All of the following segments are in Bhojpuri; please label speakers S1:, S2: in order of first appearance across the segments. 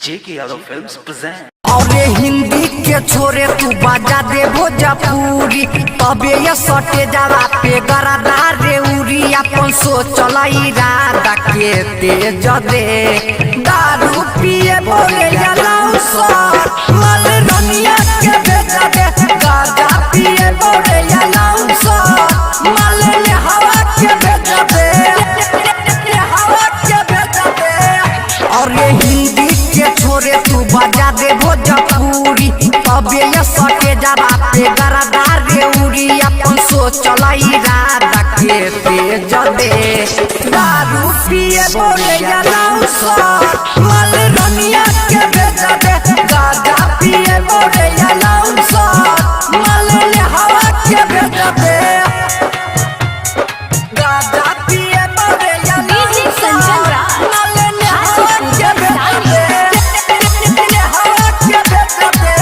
S1: जेके यादव फिल्म्स प्रेजेंट।
S2: और हिंदी के छोरे तू बाजा दे भोजपुरी तबे ये सटे जरा पे गरदा रे उरी अपन सोचल इरादा के तेज दे दारू पिए बोले जलाऊ सर मल रनिया के भेजा दे गाजा पिए बोले जलाऊ सर मल ले हवा के भेजा दे हवा के भेजा दे। और हिंदी के छोरे तू बाजा दे भोजपुरी तबे ये सटे जरा पे गरदा रे उरी अपन सोचल इरादा के तेज दे दारू पिए बोले जलाऊ सर मल रनिया के भेजा दे गाजा पिए बोले जलाऊ सर मल ले हवा के भेजा दे गाजा पिए बोले जलाऊ सर मल ले हवा के भेजा दे हवा के भेजा दे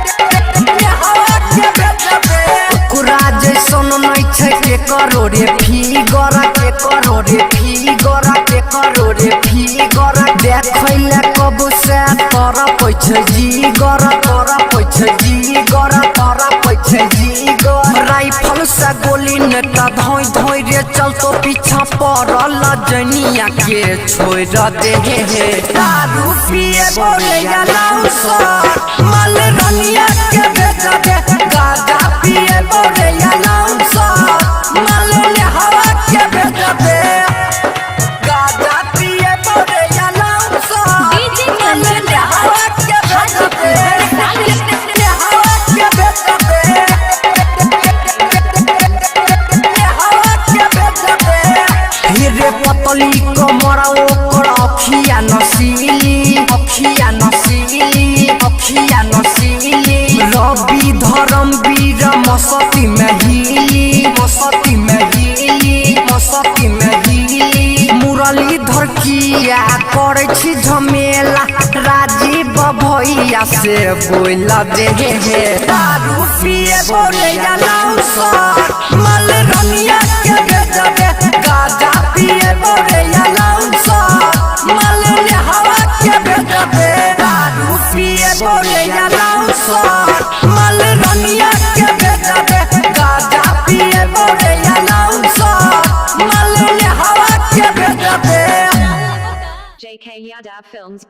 S2: हवा के भेजा दे कुरा जैसन नहीं छै के करो रे फिगर के करो रे फिगर के करो रे फिगर देखैले कब से तोरा पैछ जीगर तोरा पैछ जीगर तोरा पैछ जीगर राइफल से गोली ने त धोई धोई रे चलतो पीछा पड़ल जनिया के छोड़ दे हे दारू पिए बोले जलाऊ सर मल रनिया के भेजा दे गाजा पिए बोले जलाऊ सर मल ले हवा के भेजा दे गाजा पिए बोले जलाऊ सर मल ले हवा के भेजा दे ले हवा के भेजा दे ले हवा के भेजा दे हीरे पतली कमरा ओकर अखिया नसीली अखिया नसीली अखिया नसीली रवि धर्मवीर मस्ती में हिली मस्ती में हिली मस्ती में हिली मुरलीधर किया करे छी झमेला राजीव भैया से बोला दे हे दारू पिए बोले जलाऊ सर मल रनिया के भेजा दे गाजा पिए बोले जलाऊ सर मल ले हवा के भेजा दे दारू पिए बोले जलाऊ सर मल रनिया के भेजा दे गाजा पिए बोले जलाऊ सर मल ले हवा के भेजा दे।
S3: JK Yadav Films